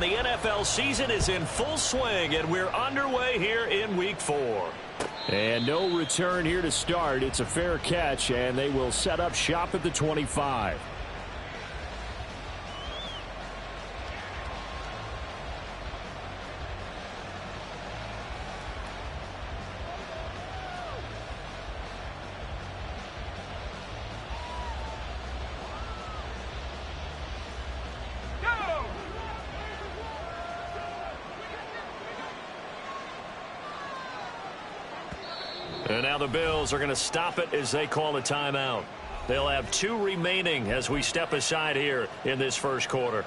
and the NFL season is in full swing, and we're underway here in Week 4. And no return here to start. It's a fair catch, and they will set up shop at the 25. And now the Bills are going to stop it as they call a timeout. They'll have 2 remaining as we step aside here in this first quarter.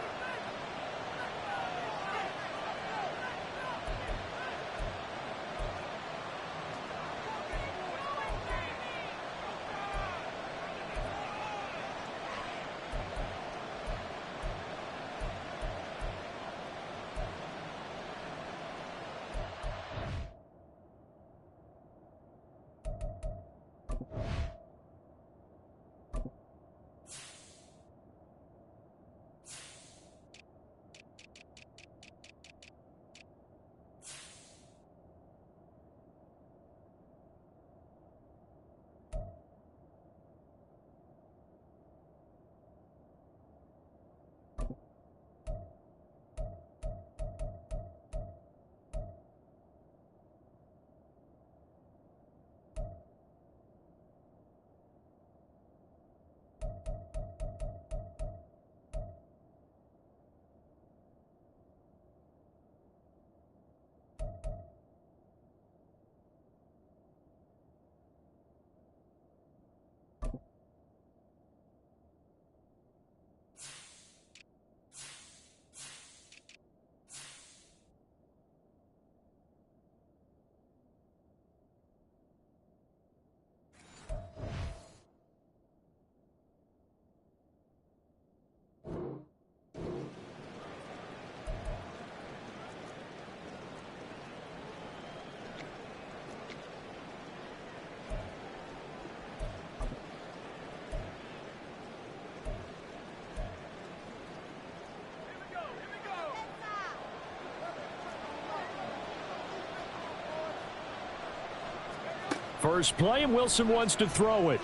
First play, and Wilson wants to throw it.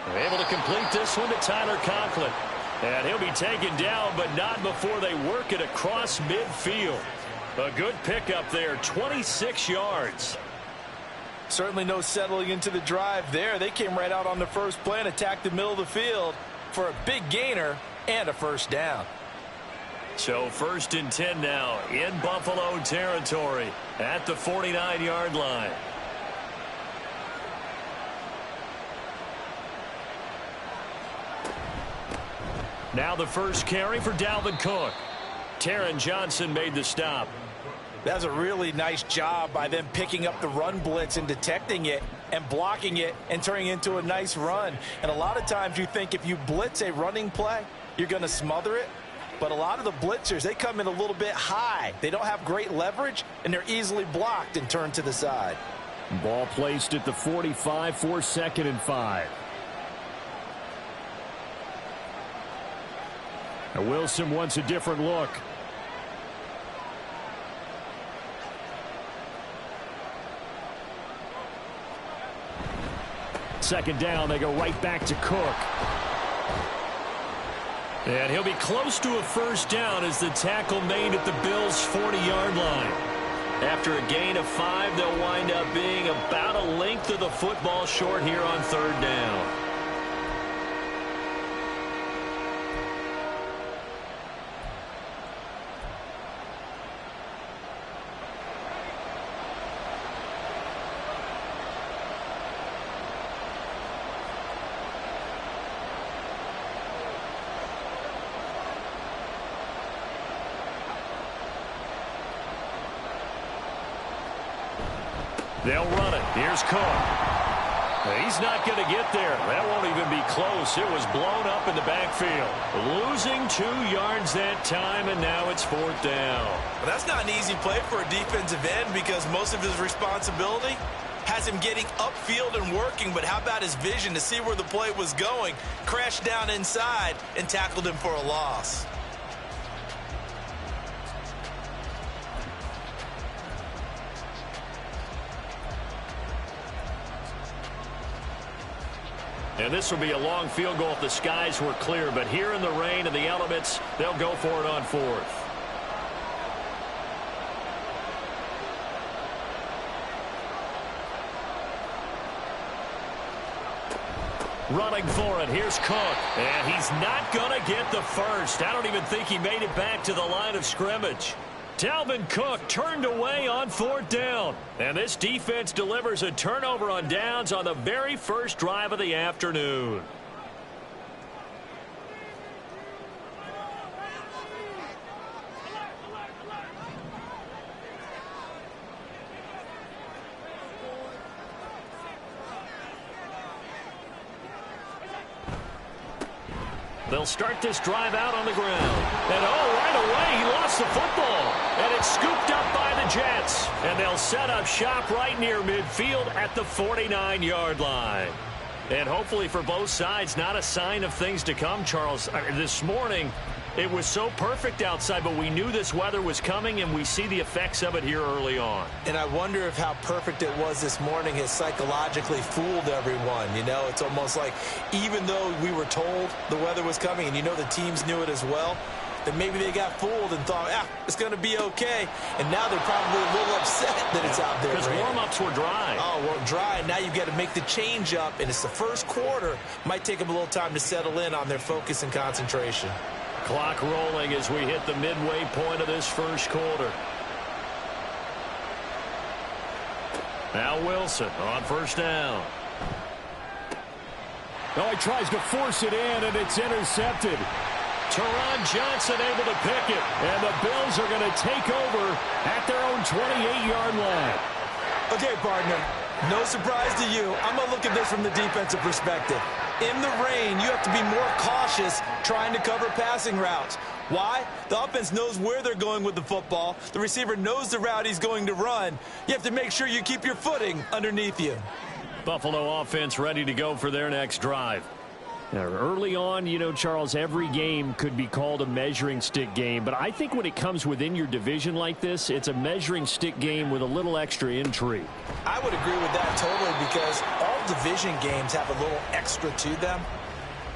They're able to complete this one to Tyler Conklin. And he'll be taken down, but not before they work it across midfield. A good pickup there, 26 yards. Certainly no settling into the drive there. They came right out on the first play and attacked the middle of the field for a big gainer and a first down. So 1st and 10 now in Buffalo territory at the 49-yard line. Now the first carry for Dalvin Cook. Taron Johnson made the stop. That's a really nice job by them picking up the run blitz and detecting it and blocking it and turning it into a nice run. And a lot of times you think if you blitz a running play, you're going to smother it. But a lot of the blitzers, they come in a little bit high. They don't have great leverage, and they're easily blocked and turned to the side. Ball placed at the 45 for 2nd and 5. Now Wilson wants a different look. Second down, they go right back to Cook. And he'll be close to a first down as the tackle made at the Bills' 40-yard line. After a gain of 5, they'll wind up being about a length of the football short here on 3rd down. They'll run it. Here's Cook. He's not going to get there. That won't even be close. It was blown up in the backfield. Losing 2 yards that time, and now it's 4th down. Well, that's not an easy play for a defensive end because most of his responsibility has him getting upfield and working, but how about his vision to see where the play was going, crashed down inside, and tackled him for a loss. And this will be a long field goal if the skies were clear. But here in the rain and the elements, they'll go for it on fourth. Running for it. Here's Cook. And he's not going to get the first. I don't even think he made it back to the line of scrimmage. Dalvin Cook turned away on fourth down. And this defense delivers a turnover on downs on the very first drive of the afternoon. They'll start this drive out on the ground. And right away, he lost the football. And it's scooped up by the Jets. And they'll set up shop right near midfield at the 49-yard line. And hopefully for both sides, not a sign of things to come, Charles. This morning, it was so perfect outside, but we knew this weather was coming, and we see the effects of it here early on. And I wonder if how perfect it was this morning has psychologically fooled everyone. You know, it's almost like even though we were told the weather was coming, and you know the teams knew it as well, that maybe they got fooled and thought, it's going to be okay. And now they're probably a little upset that it's out there. Because warm-ups were dry. Oh, well, dry. Now you've got to make the change up, and it's the first quarter. Might take them a little time to settle in on their focus and concentration. Clock rolling as we hit the midway point of this first quarter. Now Wilson on first down. Oh, he tries to force it in, and it's intercepted. Teron Johnson able to pick it. And the Bills are going to take over at their own 28-yard line. Okay, partner, no surprise to you. I'm going to look at this from the defensive perspective. In the rain, you have to be more cautious trying to cover passing routes. Why? The offense knows where they're going with the football. The receiver knows the route he's going to run. You have to make sure you keep your footing underneath you. Buffalo offense ready to go for their next drive. Now, early on, you know, Charles, every game could be called a measuring stick game. But I think when it comes within your division like this, it's a measuring stick game with a little extra intrigue. I would agree with that totally because all division games have a little extra to them.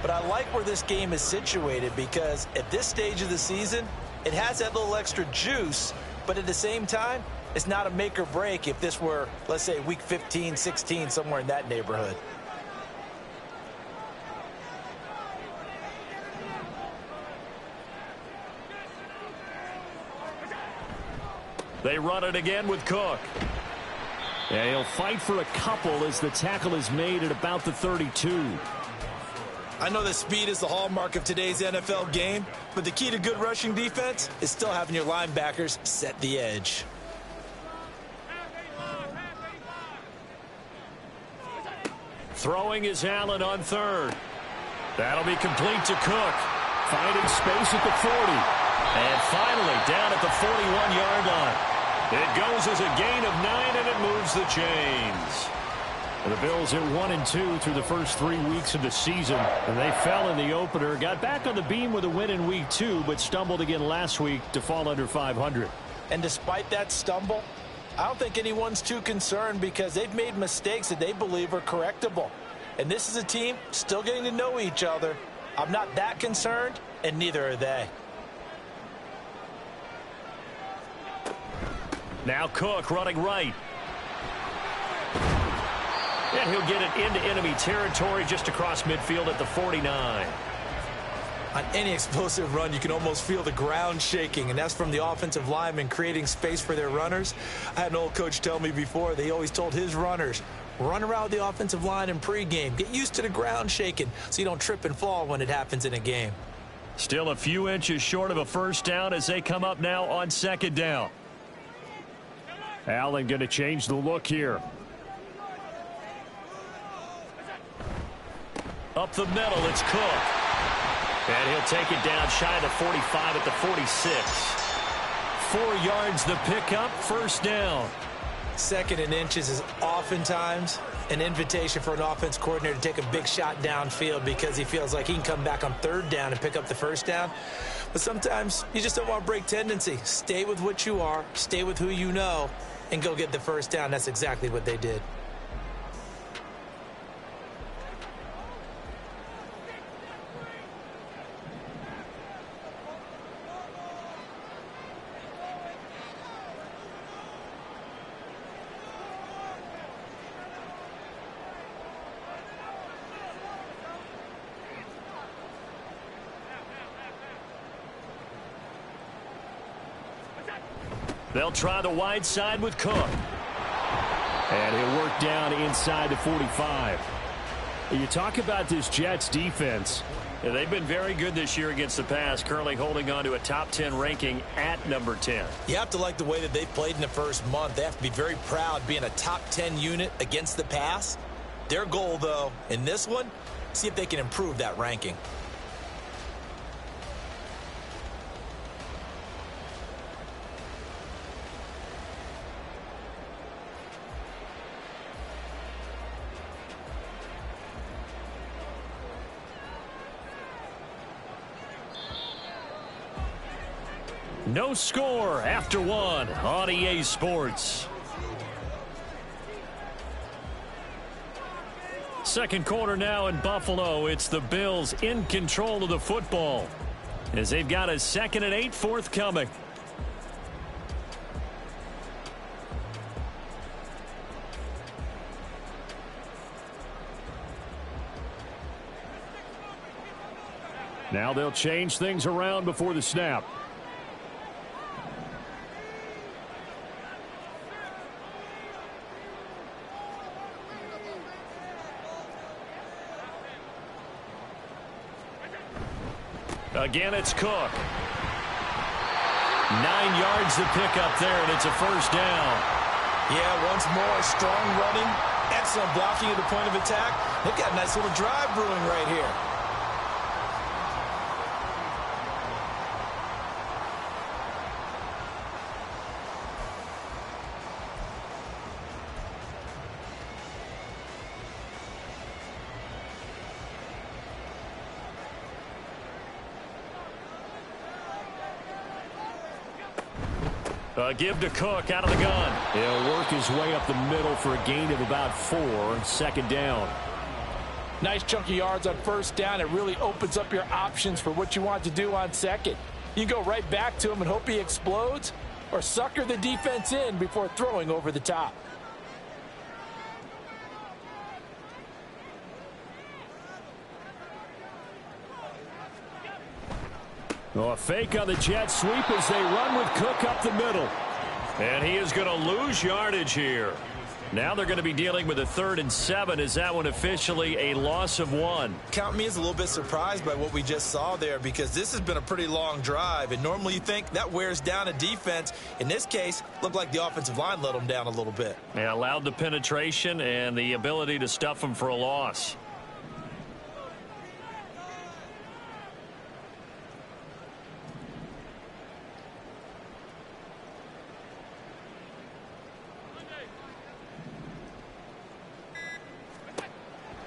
But I like where this game is situated because at this stage of the season, it has that little extra juice. But at the same time, it's not a make or break if this were, let's say, week 15, 16, somewhere in that neighborhood. They run it again with Cook. Yeah, he'll fight for a couple as the tackle is made at about the 32. I know that speed is the hallmark of today's NFL game, but the key to good rushing defense is still having your linebackers set the edge. Throwing is Allen on third. That'll be complete to Cook. Finding space at the 40. And finally down at the 41-yard line. It goes as a gain of 9, and it moves the chains. The Bills at 1-2 through the first 3 weeks of the season. And they fell in the opener. Got back on the beam with a win in week 2, but stumbled again last week to fall under 500. And despite that stumble, I don't think anyone's too concerned because they've made mistakes that they believe are correctable. And this is a team still getting to know each other. I'm not that concerned, and neither are they. Now Cook running right. And he'll get it into enemy territory just across midfield at the 49. On any explosive run, you can almost feel the ground shaking, and that's from the offensive linemen creating space for their runners. I had an old coach tell me before, they always told his runners, run around the offensive line in pregame. Get used to the ground shaking so you don't trip and fall when it happens in a game. Still a few inches short of a first down as they come up now on second down. Allen going to change the look here. Up the middle, it's Cook. And he'll take it down shy of the 45 at the 46. 4 yards the pickup, first down. Second and inches is oftentimes an invitation for an offense coordinator to take a big shot downfield because he feels like he can come back on third down and pick up the first down. But sometimes you just don't want to break tendency. Stay with what you are, stay with who you know, and go get the first down. That's exactly what they did. They'll try the wide side with Cook. And he'll work down inside the 45. You talk about this Jets defense. Yeah, they've been very good this year against the pass, currently holding on to a top 10 ranking at number 10. You have to like the way that they've played in the first month. They have to be very proud being a top 10 unit against the pass. Their goal, though, in this one, see if they can improve that ranking. No score after one on EA Sports. Second quarter now in Buffalo. It's the Bills in control of the football as they've got a 2nd and 8 forthcoming. Now they'll change things around before the snap. Again, it's Cook. 9 yards to pick up there, and it's a first down. Yeah, once more, strong running, excellent blocking at the point of attack. They've got a nice little drive brewing right here. Give to Cook out of the gun. He'll work his way up the middle for a gain of about 4. 2nd down. Nice chunky yards on first down. It really opens up your options for what you want to do on second. You go right back to him and hope he explodes, or sucker the defense in before throwing over the top. A fake on the jet sweep as they run with Cook up the middle. And he is going to lose yardage here. Now they're going to be dealing with a 3rd and 7. Is that one officially a loss of 1? Count me as a little bit surprised by what we just saw there, because this has been a pretty long drive, and normally you think that wears down a defense. In this case, looked like the offensive line let them down a little bit. Yeah, allowed the penetration and the ability to stuff them for a loss.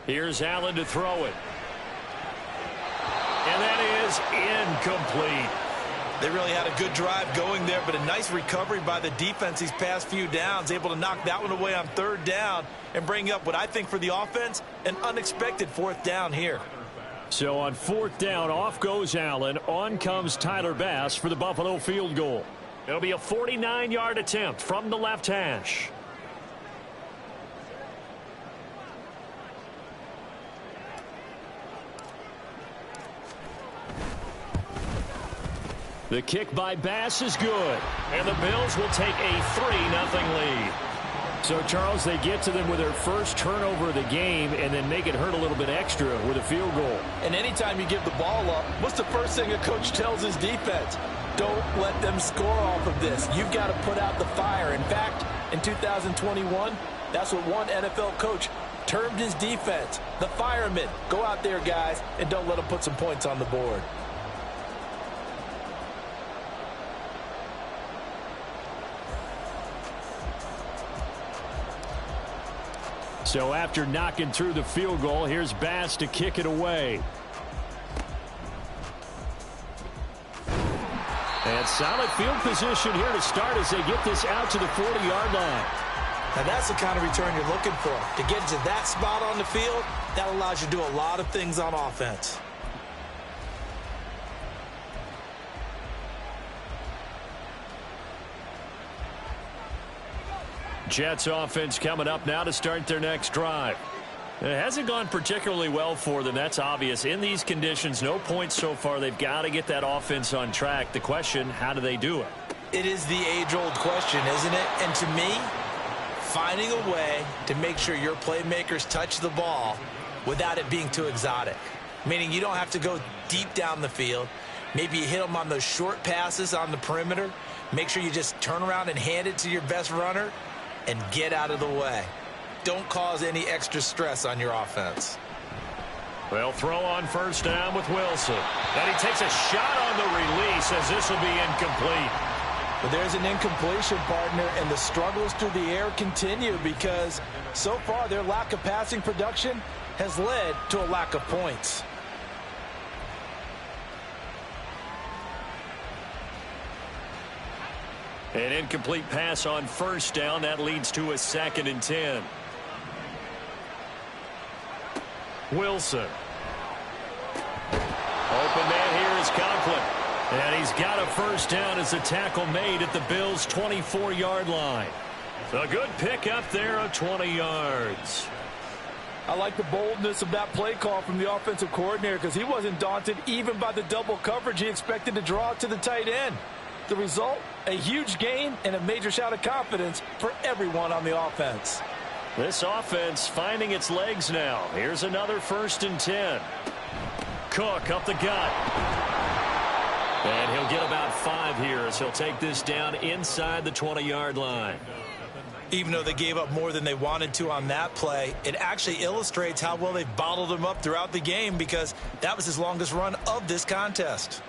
Here's Allen to throw it. And that is incomplete. They really had a good drive going there, but a nice recovery by the defense these past few downs, able to knock that one away on 3rd down and bring up what I think for the offense, an unexpected 4th down here. So on 4th down, off goes Allen. On comes Tyler Bass for the Buffalo field goal. It'll be a 49-yard attempt from the left hash. The kick by Bass is good, and the Bills will take a 3-0 lead. So, Charles, they get to them with their first turnover of the game and then make it hurt a little bit extra with a field goal. And anytime you give the ball up, what's the first thing a coach tells his defense? Don't let them score off of this. You've got to put out the fire. In fact, in 2021, that's what one NFL coach termed his defense, the firemen. Go out there, guys, and don't let them put some points on the board. So after knocking through the field goal, here's Bass to kick it away. And solid field position here to start as they get this out to the 40-yard line. Now that's the kind of return you're looking for. To get to that spot on the field, that allows you to do a lot of things on offense. Jets offense coming up now to start their next drive. It hasn't gone particularly well for them. That's obvious. In these conditions, no points so far. They've got to get that offense on track. The question, how do they do it? It is the age-old question, isn't it? And to me, finding a way to make sure your playmakers touch the ball without it being too exotic. Meaning you don't have to go deep down the field. Maybe you hit them on those short passes on the perimeter. Make sure you just turn around and hand it to your best runner and get out of the way. Don't cause any extra stress on your offense. They'll throw on first down with Wilson. And he takes a shot on the release as this will be incomplete. But there's an incompletion, partner, and the struggles through the air continue because so far their lack of passing production has led to a lack of points. An incomplete pass on first down. That leads to a 2nd and 10. Wilson. Open man here is Conklin. And he's got a first down as a tackle made at the Bills' 24-yard line. A good pickup there of 20 yards. I like the boldness of that play call from the offensive coordinator because he wasn't daunted even by the double coverage he expected to draw to the tight end. The result, a huge gain and a major shout of confidence for everyone on the offense. This offense finding its legs now. Here's another 1st and 10. Cook up the gut. And he'll get about 5 here as he'll take this down inside the 20-yard line. Even though they gave up more than they wanted to on that play, it actually illustrates how well they've bottled him up throughout the game because that was his longest run of this contest.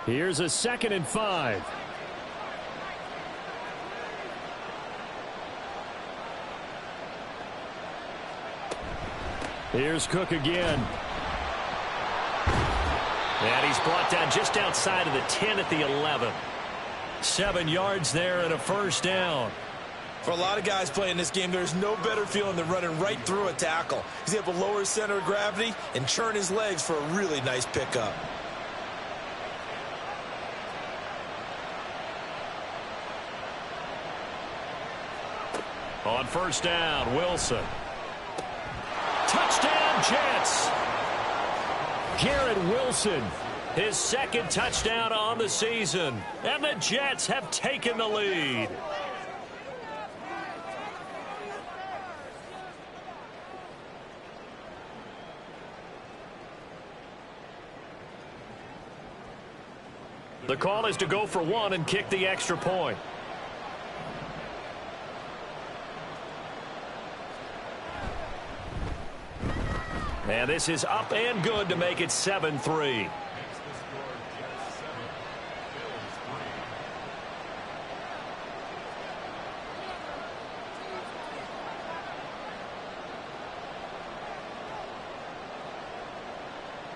Here's a 2nd and 5. Here's Cook again. And he's brought down just outside of the 10 at the 11. 7 yards there and a first down. For a lot of guys playing this game, there's no better feeling than running right through a tackle. He's able to lower his center of gravity and churn his legs for a really nice pickup. On first down, Wilson. Touchdown, Jets. Garrett Wilson, his 2nd touchdown on the season. And the Jets have taken the lead. The call is to go for 1 and kick the extra point. And this is up and good to make it 7-3.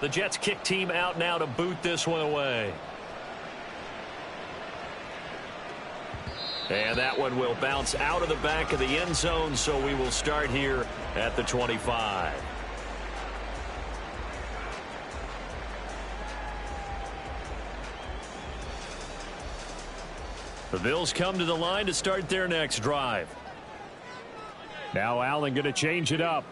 The Jets kick team out now to boot this one away. And that one will bounce out of the back of the end zone, so we will start here at the 25. The Bills come to the line to start their next drive. Now Allen going to change it up.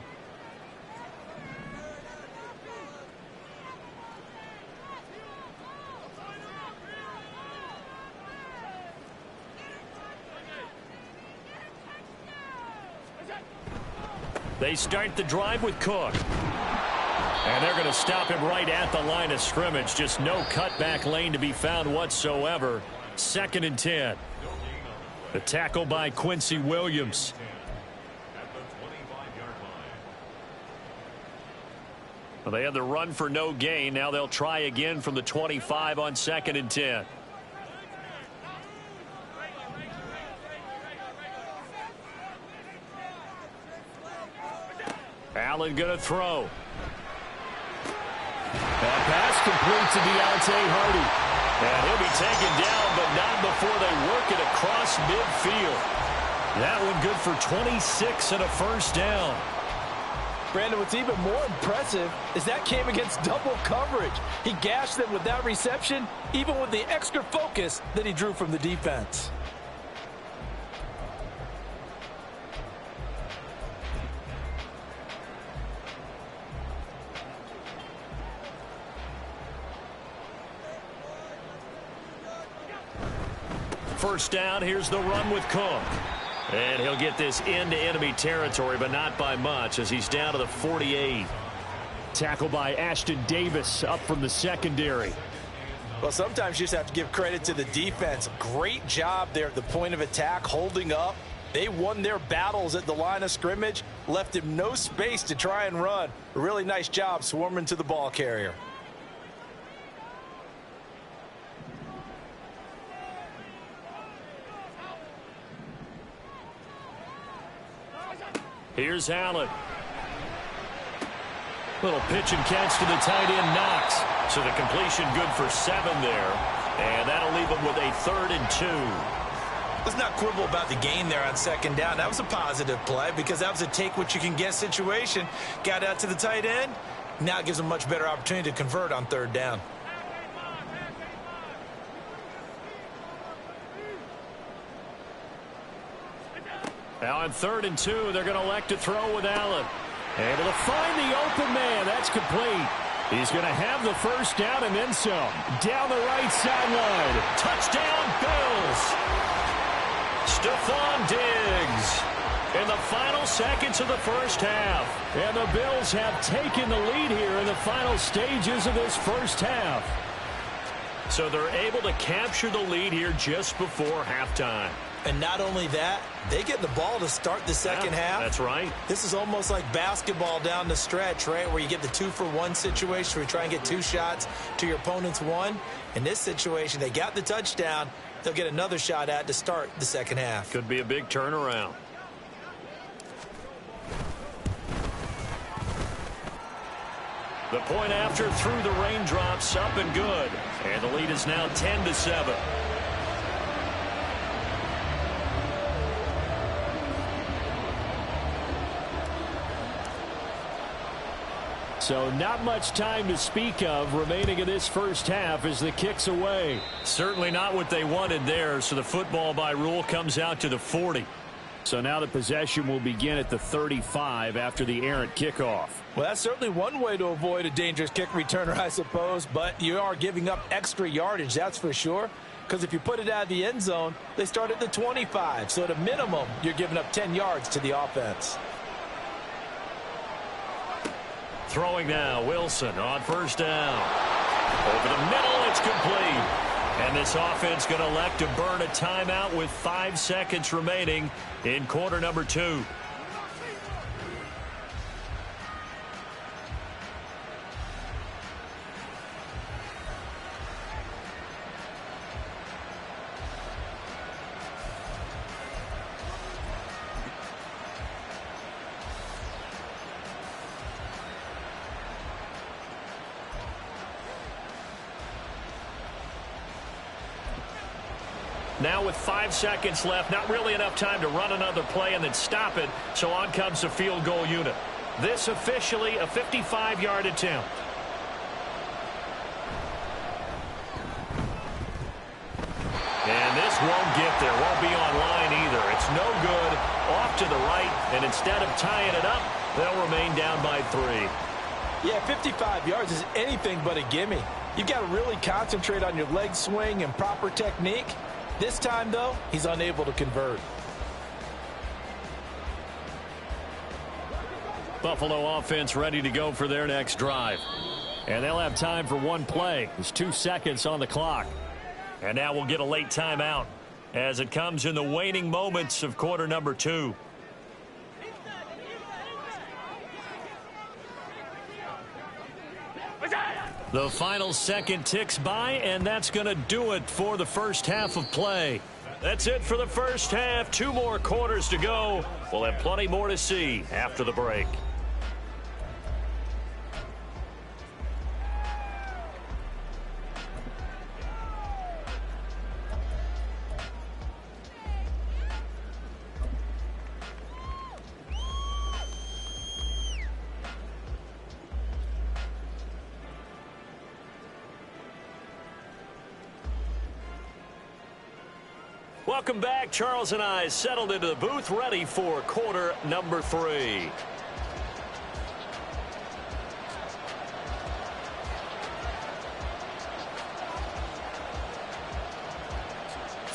They start the drive with Cook. And they're going to stop him right at the line of scrimmage. Just no cutback lane to be found whatsoever. 2nd and 10. The tackle by Quincy Williams. Well, they had the run for no gain. Now they'll try again from the 25 on 2nd and 10. Allen going to throw. That pass complete to Deontay Hardy. And he'll be taken down, but not before they work it across midfield. That one good for 26 and a first down. Brandon, what's even more impressive is that came against double coverage. He gashed them with that reception, even with the extra focus that he drew from the defense. first down. Here's the run with Cook. And he'll get this into enemy territory, but not by much as he's down to the 48. Tackle by Ashton Davis up from the secondary. Well, sometimes you just have to give credit to the defense. Great job there at the point of attack, holding up. They won their battles at the line of scrimmage, left him no space to try and run. A really nice job swarming to the ball carrier. Here's Allen. Little pitch and catch to the tight end, Knox. So the completion good for 7 there. And that'll leave him with a 3rd and 2. Let's not quibble about the gain there on second down. That was a positive play because that was a take-what-you-can-get situation. Got out to the tight end. Now it gives him a much better opportunity to convert on 3rd down. Now on 3rd and 2, they're going to elect to throw with Allen. Able to find the open man. That's complete. He's going to have the first down and then some. Down the right sideline. Touchdown, Bills. Stephon Diggs in the final seconds of the first half. And the Bills have taken the lead here in the final stages of this first half. So they're able to capture the lead here just before halftime. And not only that, they get the ball to start the second half. That's right. This is almost like basketball down the stretch, right, where you get the 2-for-1 situation where you try and get 2 shots to your opponent's 1. In this situation, they got the touchdown. They'll get another shot at to start the second half. Could be a big turnaround. The point after through the raindrops, up and good. And the lead is now 10-7. So not much time to speak of remaining in this first half as the kick's away. Certainly not what they wanted there, so the football by rule comes out to the 40. So now the possession will begin at the 35 after the errant kickoff. Well, that's certainly one way to avoid a dangerous kick returner, I suppose, but you are giving up extra yardage, that's for sure. Because if you put it out of the end zone, they start at the 25. So at a minimum, you're giving up 10 yards to the offense. Throwing now, Wilson on first down. Over the middle, it's complete. And this offense going to elect to burn a timeout with 5 seconds remaining in quarter number 2. Now with 5 seconds left, not really enough time to run another play and then stop it, so on comes the field goal unit. This officially a 55-yard attempt. And this won't get there, won't be on line either. It's no good, off to the right, and instead of tying it up, they'll remain down by 3. Yeah, 55 yards is anything but a gimme. You've got to really concentrate on your leg swing and proper technique. This time, though, he's unable to convert. Buffalo offense ready to go for their next drive. And they'll have time for one play. There's 2 seconds on the clock. And now we'll get a late timeout as it comes in the waning moments of quarter number 2. The final second ticks by, and that's going to do it for the first half of play. That's it for the first half. 2 more quarters to go. We'll have plenty more to see after the break. Welcome back. Charles and I settled into the booth, ready for quarter number 3.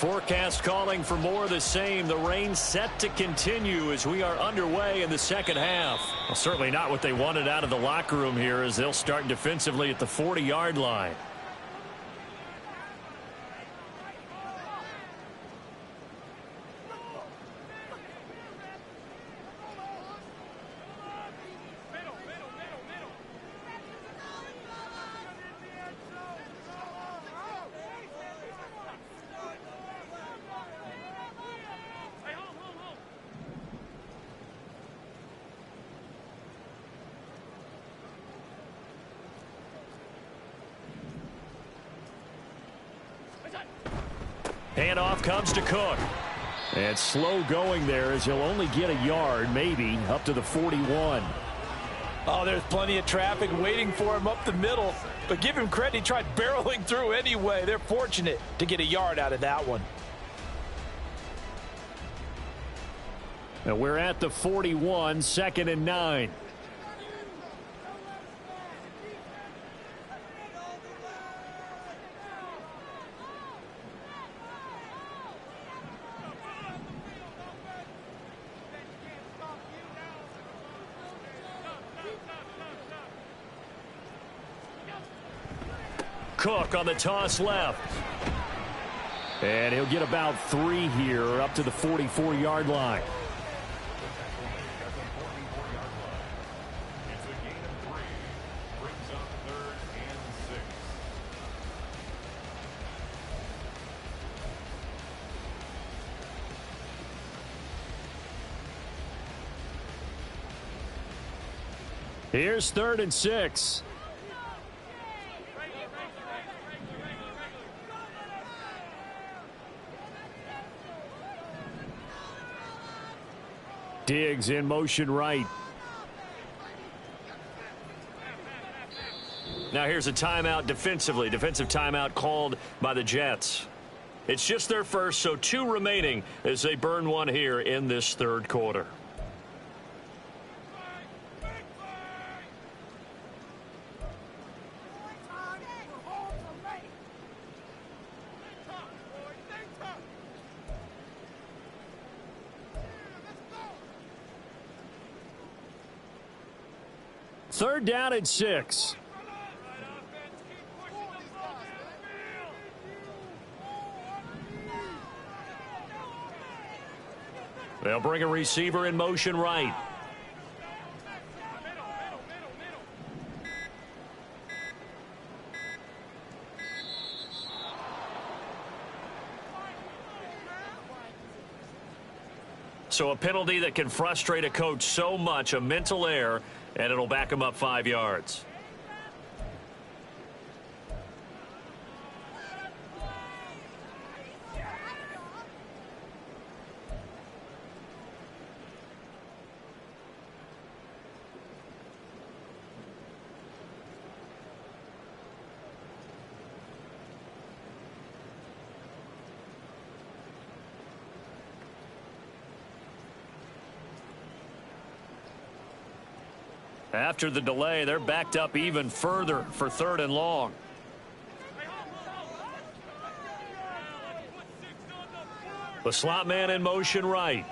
forecast calling for more of the same. The rain set to continue as we are underway in the second half. Well, certainly not what they wanted out of the locker room here as they'll start defensively at the 40-yard line. Handoff comes to Cook. And slow going there as he'll only get a yard, maybe, up to the 41. Oh, there's plenty of traffic waiting for him up the middle. But give him credit, he tried barreling through anyway. They're fortunate to get a yard out of that one. And we're at the 41, 2nd and 9. Cook on the toss left. And he'll get about 3 here up to the 44-yard line. Here's 3rd and 6. Diggs in motion right. Now here's a timeout defensively. Defensive timeout called by the Jets. It's just their first, so 2 remaining as they burn one here in this 3rd quarter. Third down and 6. They'll bring a receiver in motion right. So a penalty that can frustrate a coach so much, a mental error, and it'll back him up 5 yards. After the delay, they're backed up even further for 3rd and long. The slot man in motion right.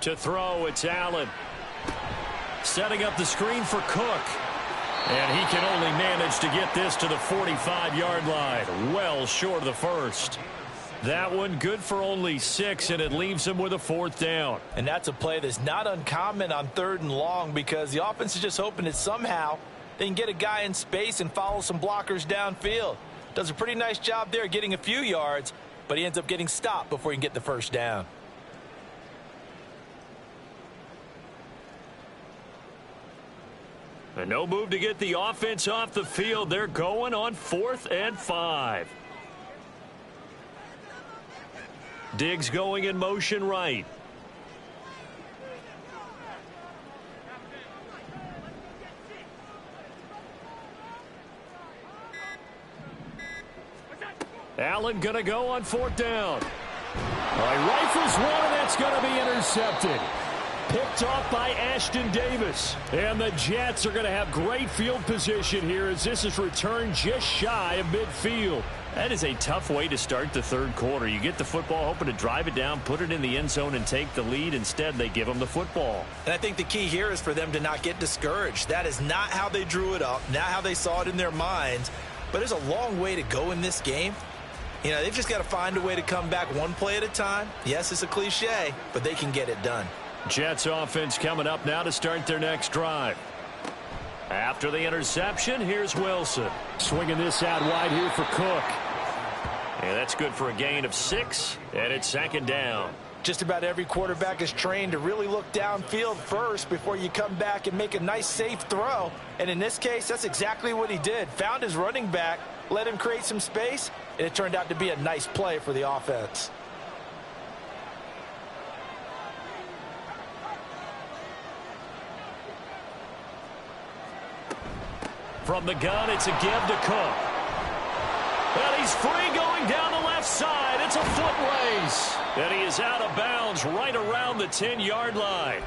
To throw, it's Allen. Setting up the screen for Cook. And he can only manage to get this to the 45-yard line. Well short of the first. That one good for only 6, and it leaves him with a 4th down. And that's a play that's not uncommon on 3rd and long because the offense is just hoping that somehow they can get a guy in space and follow some blockers downfield. Does a pretty nice job there getting a few yards, but he ends up getting stopped before he can get the 1st down. And no move to get the offense off the field. They're going on 4th and 5. Diggs going in motion right. Allen going to go on 4th down. He rifles one, and that's going to be intercepted. Picked off by Ashton Davis. And the Jets are going to have great field position here as this is returned just shy of midfield. That is a tough way to start the third quarter. You get the football, hoping to drive it down, put it in the end zone, and take the lead. Instead, they give them the football. And I think the key here is for them to not get discouraged. That is not how they drew it up, not how they saw it in their minds. But there's a long way to go in this game. You know, they've just got to find a way to come back one play at a time. Yes, it's a cliche, but they can get it done. Jets offense coming up now to start their next drive. After the interception, here's Wilson. Swinging this out wide here for Cook. And that's good for a gain of 6, and it's second down. Just about every quarterback is trained to really look downfield first before you come back and make a nice, safe throw. And in this case, that's exactly what he did. Found his running back, let him create some space, and it turned out to be a nice play for the offense. From the gun, it's a give to Cook. And he's free going down the left side. It's a foot race. And he is out of bounds right around the 10-yard line.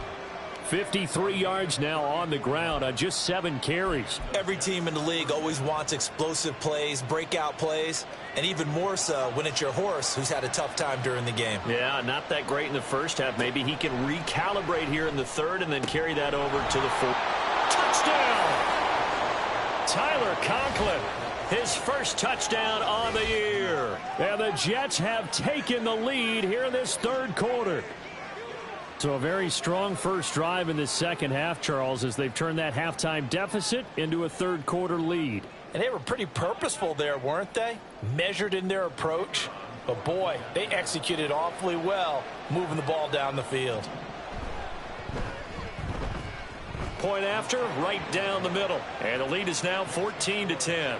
53 yards now on the ground on just 7 carries. Every team in the league always wants explosive plays, breakout plays, and even more so when it's your horse who's had a tough time during the game. Yeah, not that great in the first half. Maybe he can recalibrate here in the third and then carry that over to the fourth. Touchdown! Tyler Conklin, his first touchdown on the year. And the Jets have taken the lead here in this third quarter. So a very strong first drive in the second half, Charles, as they've turned that halftime deficit into a third quarter lead. And they were pretty purposeful there, weren't they? Measured in their approach. But boy, they executed awfully well, moving the ball down the field. Point after, right down the middle. And the lead is now 14-10.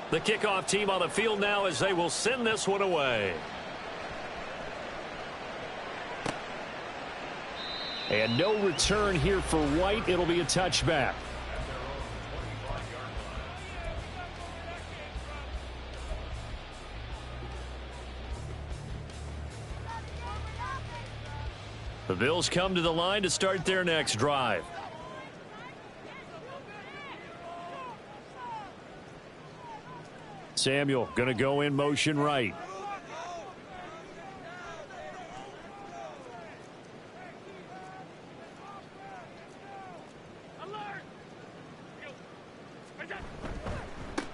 The kickoff team on the field now as they will send this one away. And no return here for White. It'll be a touchback. The Bills come to the line to start their next drive. Samuel going to go in motion right.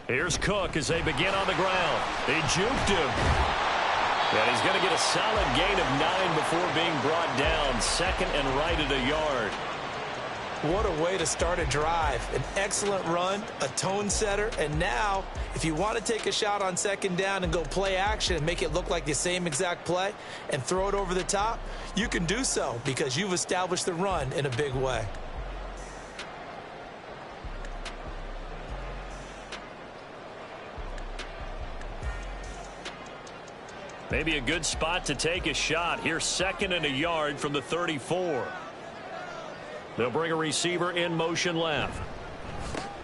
Here's Cook as they begin on the ground. They juked him. And he's going to get a solid gain of 9 before being brought down. Second and right at a yard. What a way to start a drive. An excellent run, a tone setter, and now if you want to take a shot on second down and go play action and make it look like the same exact play and throw it over the top, you can do so because you've established the run in a big way. Maybe a good spot to take a shot. Here's second and a yard from the 34. They'll bring a receiver in motion left.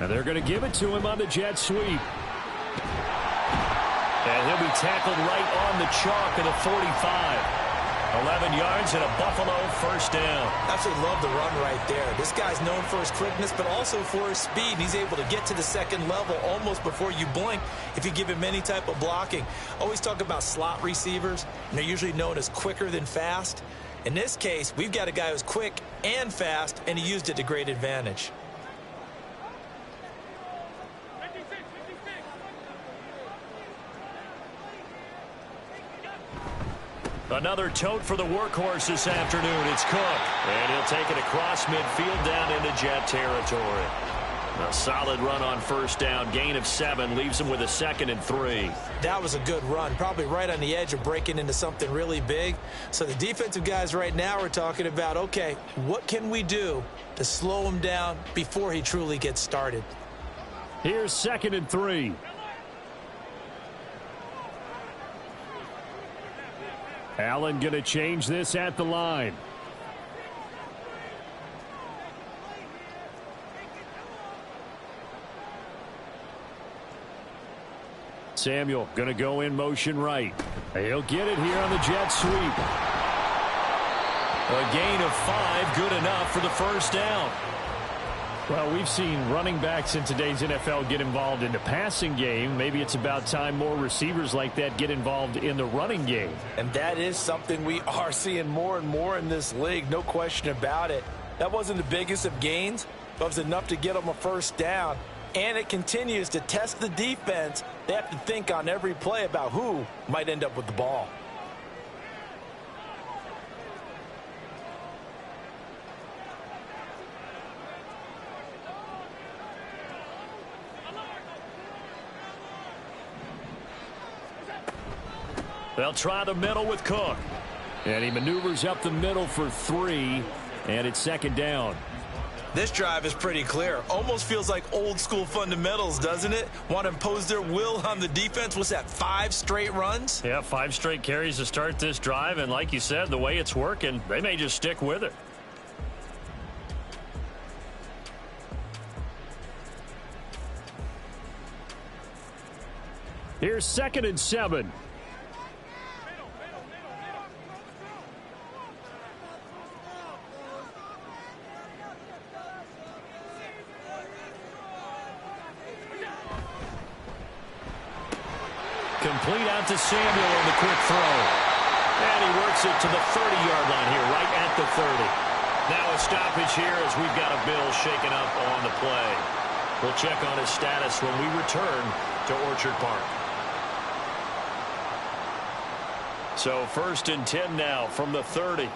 And they're going to give it to him on the jet sweep. And he'll be tackled right on the chalk of the 45. 11 yards and a Buffalo first down. Absolutely love the run right there. This guy's known for his quickness, but also for his speed. And he's able to get to the second level almost before you blink if you give him any type of blocking. Always talk about slot receivers, and they're usually known as quicker than fast. In this case, we've got a guy who's quick and fast, and he used it to great advantage. Another tote for the workhorse this afternoon. It's Cook. And he'll take it across midfield down into Jet territory. A solid run on first down. Gain of 7 leaves him with a second and 3. That was a good run. Probably right on the edge of breaking into something really big. So the defensive guys right now are talking about, okay, what can we do to slow him down before he truly gets started? Here's second and 3. Allen going to change this at the line. Samuel going to go in motion right. He'll get it here on the jet sweep. A gain of 5, good enough for the first down. Well, we've seen running backs in today's NFL get involved in the passing game. Maybe it's about time more receivers like that get involved in the running game. And that is something we are seeing more and more in this league, no question about it. That wasn't the biggest of gains, but it was enough to get them a first down. And it continues to test the defense. They have to think on every play about who might end up with the ball. They'll try the middle with Cook. And he maneuvers up the middle for 3, and it's second down. This drive is pretty clear. Almost feels like old school fundamentals, doesn't it? Want to impose their will on the defense. What's that, 5 straight runs? Yeah, 5 straight carries to start this drive, and like you said, the way it's working, they may just stick with it. Here's 2nd and 7. Complete out to Samuel on the quick throw. And he works it to the 30-yard line here, right at the 30. Now a stoppage here as we've got a Bill shaken up on the play. We'll check on his status when we return to Orchard Park. So 1st and 10 now from the 30.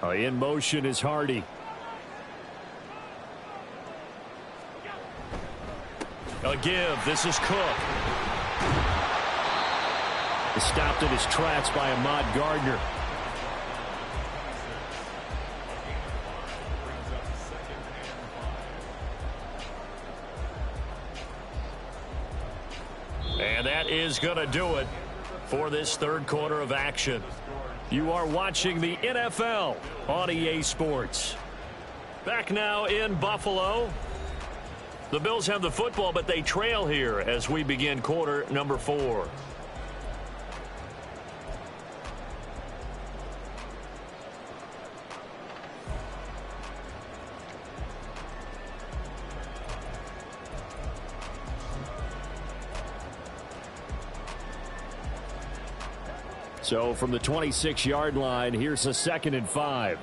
In motion is Hardy. A give. This is Cook. Stopped in his tracks by Ahmad Gardner. And that is going to do it for this third quarter of action. You are watching the NFL on EA Sports. Back now in Buffalo. The Bills have the football, but they trail here as we begin quarter number 4. So from the 26-yard line, here's a 2nd and 5.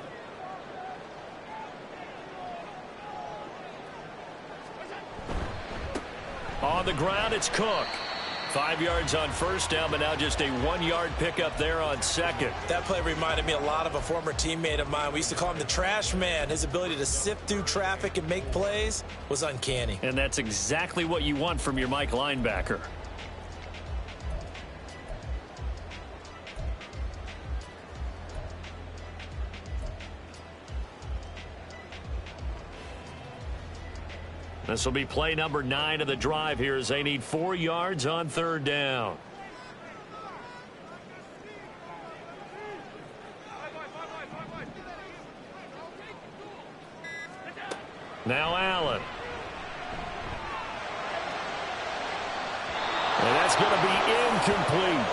On the ground, it's Cook. 5 yards on first down, but now just a 1-yard pickup there on 2nd. That play reminded me a lot of a former teammate of mine. We used to call him the trash man. His ability to sift through traffic and make plays was uncanny. And that's exactly what you want from your Mike linebacker. This will be play number 9 of the drive here as they need 4 yards on 3rd down. Now Allen. And that's going to be incomplete.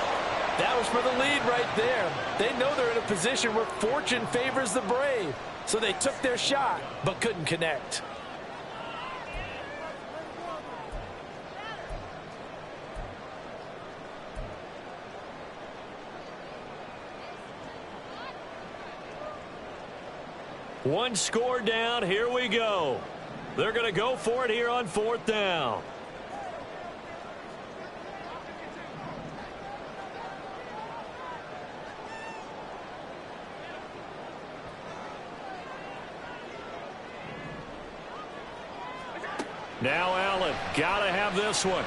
That was for the lead right there. They know they're in a position where fortune favors the brave. So they took their shot, but couldn't connect. One score down. Here we go. They're going to go for it here on 4th down. Now Allen. Got to have this one.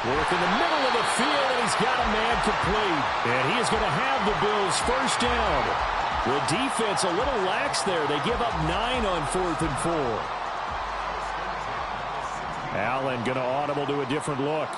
Work in the middle of the field, and he's got a man complete. And he is going to have the Bills' first down. The defense a little lax there. They give up 9 on 4th and 4. Allen going to audible to a different look.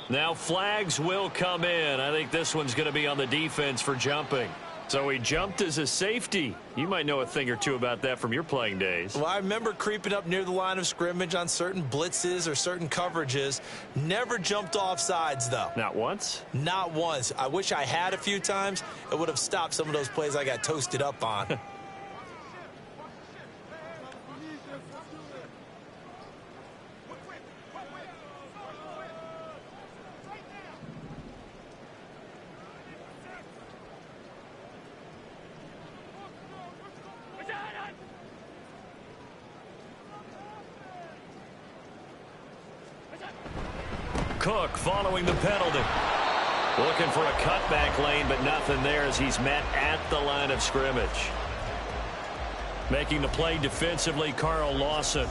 Now flags will come in. I think this one's going to be on the defense for jumping. So he jumped as a safety. You might know a thing or two about that from your playing days. Well, I remember creeping up near the line of scrimmage on certain blitzes or certain coverages. Never jumped off sides, though. Not once? Not once. I wish I had a few times. It would have stopped some of those plays I got toasted up on. Cook following the penalty. Looking for a cutback lane, but nothing there as he's met at the line of scrimmage. Making the play defensively, Carl Lawson.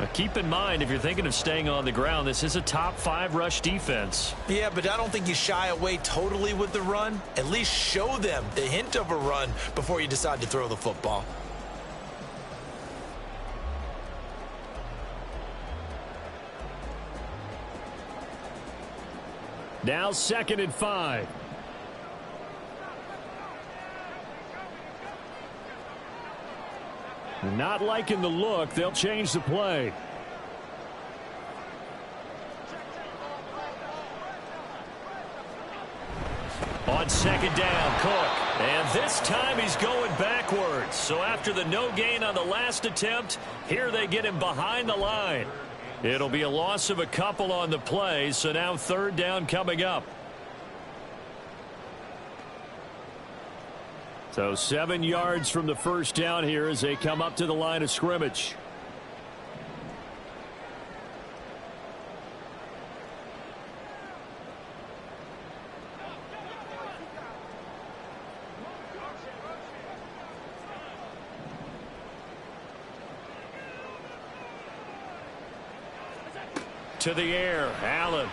Now keep in mind, if you're thinking of staying on the ground, this is a top 5 rush defense. Yeah, but I don't think you shy away totally with the run. At least show them the hint of a run before you decide to throw the football. Now 2nd and 5. Not liking the look. They'll change the play. On 2nd down, Cook. And this time he's going backwards. So after the no gain on the last attempt, here they get him behind the line. It'll be a loss of a couple on the play, so now 3rd down coming up. So 7 yards from the first down here as they come up to the line of scrimmage. To the air, Allen.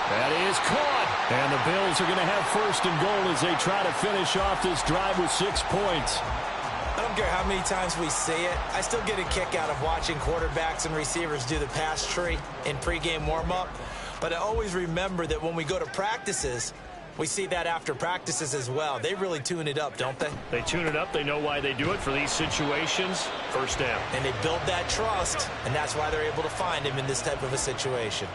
That is caught. And the Bills are going to have 1st and goal as they try to finish off this drive with 6 points. I don't care how many times we say it. I still get a kick out of watching quarterbacks and receivers do the pass tree in pregame warm-up. But I always remember that when we go to practices, we see that after practices as well. They really tune it up, don't they? They tune it up. They know why they do it for these situations. 1st down. And they build that trust, and that's why they're able to find him in this type of a situation.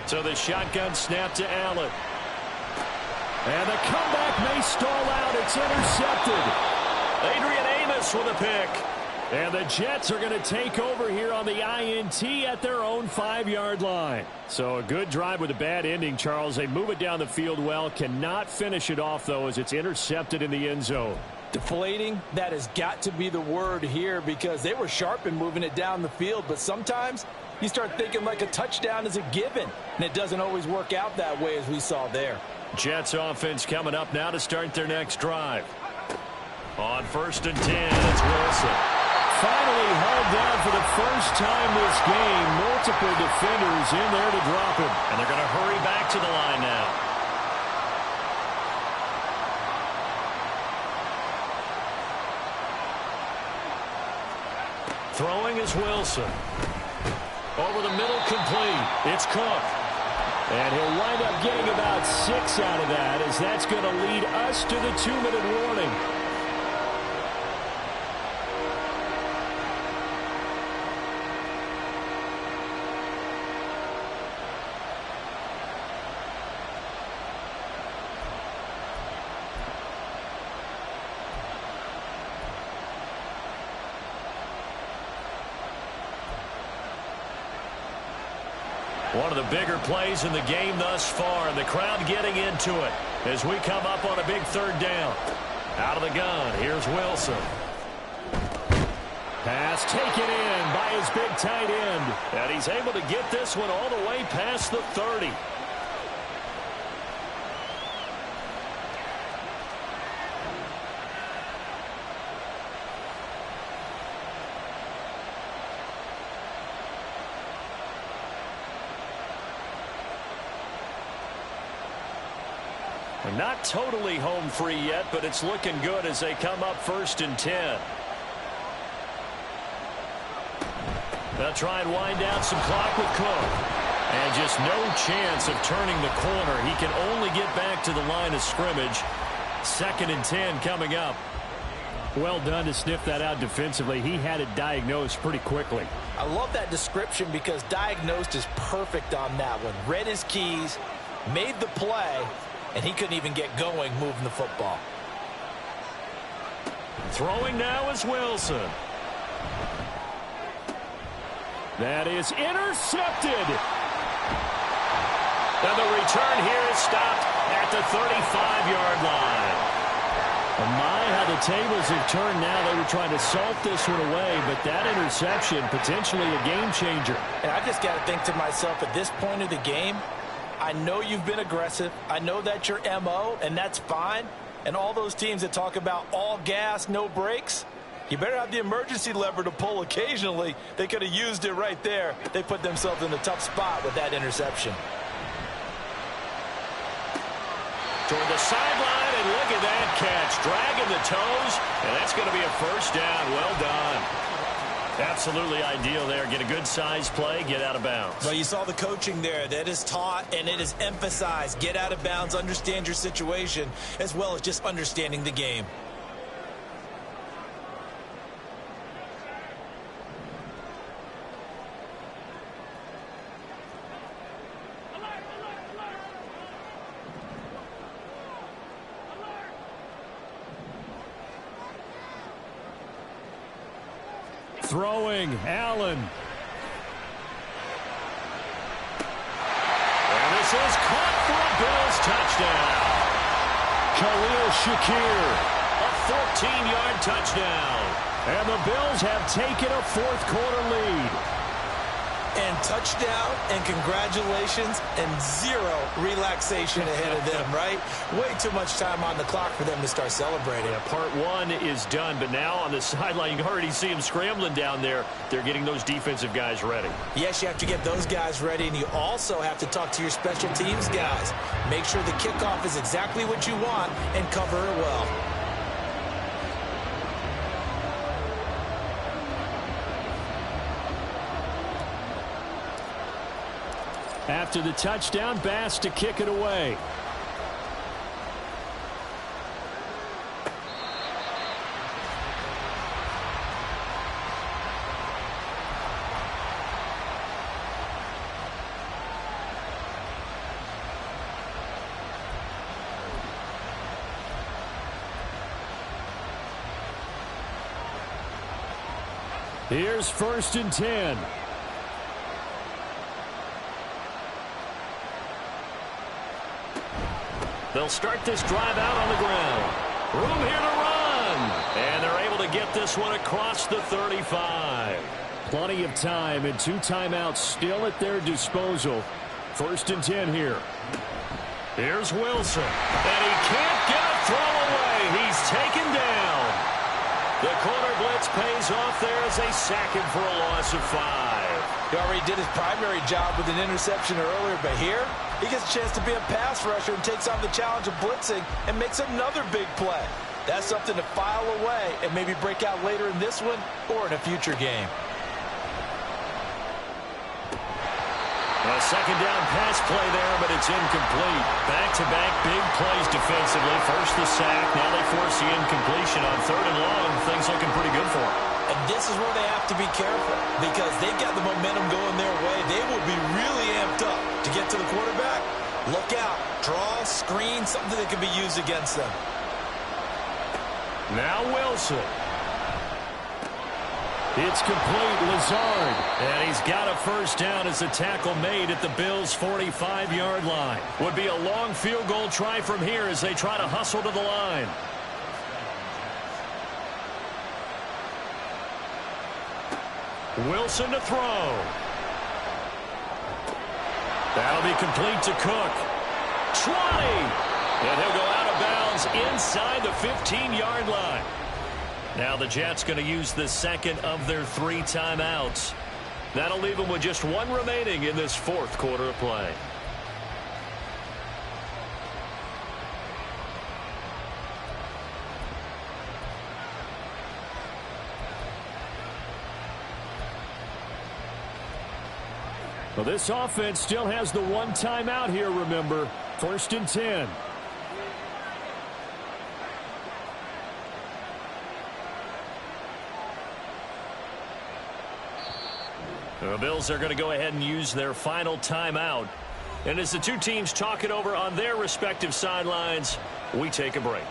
So the shotgun snap to Allen. And the comeback may stall out. It's intercepted. Adrian Amos with a pick. And the Jets are going to take over here on the INT at their own 5-yard line. So a good drive with a bad ending, Charles. They move it down the field well. Cannot finish it off, though, as it's intercepted in the end zone. Deflating, that has got to be the word here because they were sharp in moving it down the field. But sometimes you start thinking like a touchdown is a given, and it doesn't always work out that way as we saw there. Jets offense coming up now to start their next drive. On 1st and 10, it's Wilson. Finally held down for the first time this game. Multiple defenders in there to drop him. And they're going to hurry back to the line now. Throwing is Wilson. Over the middle, complete. It's Cook. And he'll wind up getting about 6 out of that, as that's going to lead us to the 2-minute warning. One of the bigger plays in the game thus far, and the crowd getting into it as we come up on a big 3rd down. Out of the gun, here's Wilson. Pass taken in by his big tight end. And he's able to get this one all the way past the 30. And not totally home free yet, but it's looking good as they come up 1st and 10. They'll try and wind down some clock with Cook. And just no chance of turning the corner. He can only get back to the line of scrimmage. 2nd and 10 coming up. Well done to sniff that out defensively. He had it diagnosed pretty quickly. I love that description because diagnosed is perfect on that one. Read his keys, made the play, and he couldn't even get going moving the football. Throwing now is Wilson. That is intercepted. And the return here is stopped at the 35-yard line. My, how the tables have turned now. They were trying to salt this one away, but that interception, potentially a game changer. And I just got to think to myself, at this point of the game, I know you've been aggressive. I know that's your MO, and that's fine. And all those teams that talk about all gas, no brakes, you better have the emergency lever to pull occasionally. They could have used it right there. They put themselves in a tough spot with that interception. Toward the sideline, and look at that catch. Dragging the toes, and that's going to be a 1st down. Well done. Absolutely ideal there. Get a good size play, get out of bounds. Well, you saw the coaching there. That is taught and it is emphasized. Get out of bounds, understand your situation, as well as just understanding the game. Throwing, Allen. And this is caught for a Bills touchdown. Khalil Shakir. A 14-yard touchdown. And the Bills have taken a 4th quarter lead. And touchdown, and congratulations, and 0 relaxation ahead of them, right? Way too much time on the clock for them to start celebrating. Yeah, part 1 is done, but now on the sideline, you can already see them scrambling down there. They're getting those defensive guys ready. Yes, you have to get those guys ready, and you also have to talk to your special teams guys. Make sure the kickoff is exactly what you want and cover it well. After the touchdown, Bass to kick it away. Here's 1st and 10. They'll start this drive out on the ground. Room here to run. And they're able to get this one across the 35. Plenty of time and 2 timeouts still at their disposal. 1st and 10 here. Here's Wilson. And he can't get a throw away. He's taken down. The corner blitz pays off there as they sack him for a loss of 5. He already did his primary job with an interception earlier, but here he gets a chance to be a pass rusher and takes on the challenge of blitzing and makes another big play. That's something to file away and maybe break out later in this one or in a future game. A 2nd down pass play there, but it's incomplete. Back-to-back big plays defensively. First the sack, now they force the incompletion on 3rd and long. Things looking pretty good for them. And this is where they have to be careful because they've got the momentum going their way. They will be really amped up to get to the quarterback. Look out. Draw, screen, something that can be used against them. Now Wilson. It's complete. Lazard. And he's got a 1st down as the tackle made at the Bills' 45-yard line. Would be a long field goal try from here as they try to hustle to the line. Wilson to throw. That'll be complete to Cook. 20. And he'll go out of bounds inside the 15-yard line. Now the Jets going to use the 2nd of their 3 timeouts. That'll leave them with just 1 remaining in this 4th quarter of play. Well, this offense still has the one timeout here, remember. 1st and 10. The Bills are going to go ahead and use their final timeout. And as the two teams talk it over on their respective sidelines, we take a break.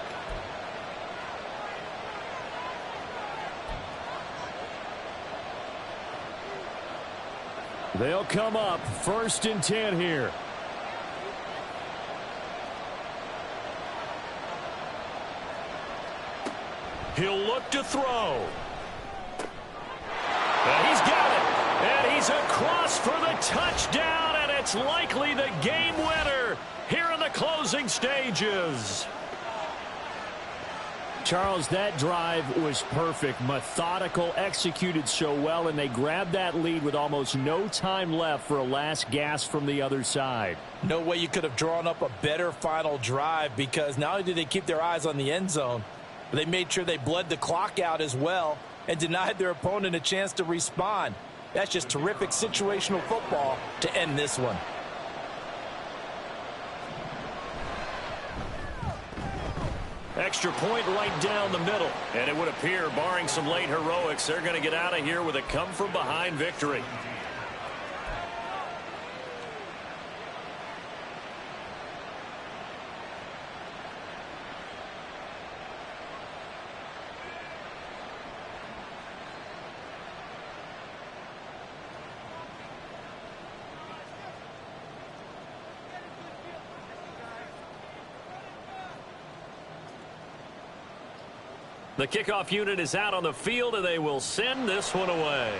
They'll come up 1st and 10 here. He'll look to throw. And he's got it. And he's across for the touchdown, and it's likely the game winner here in the closing stages. Charles, that drive was perfect, methodical, executed so well, and they grabbed that lead with almost no time left for a last gasp from the other side. No way you could have drawn up a better final drive, because not only did they keep their eyes on the end zone, but they made sure they bled the clock out as well and denied their opponent a chance to respond. That's just terrific situational football to end this one. Extra point right down the middle. And it would appear, barring some late heroics, they're going to get out of here with a come-from-behind victory. The kickoff unit is out on the field, and they will send this one away.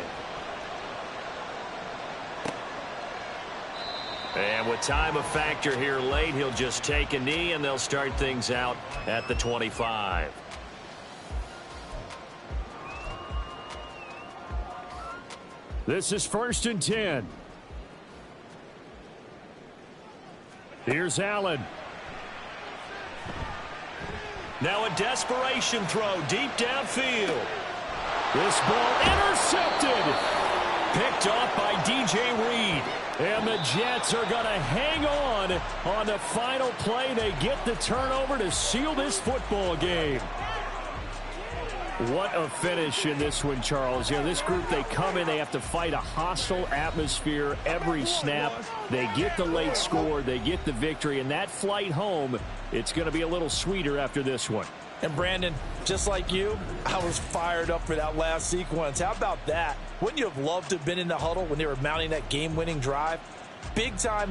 And with time a factor here late, he'll just take a knee, and they'll start things out at the 25. This is 1st and 10. Here's Allen. Now a desperation throw deep downfield. This ball intercepted. Picked off by DJ Reed. And the Jets are going to hang on the final play. They get the turnover to seal this football game. What a finish in this one, Charles. You know, this group, they come in, they have to fight a hostile atmosphere every snap. They get the late score, they get the victory, and that flight home, it's going to be a little sweeter after this one. And Brandon, just like you, I was fired up for that last sequence. How about that? Wouldn't you have loved to have been in the huddle when they were mounting that game-winning drive? Big-time moment.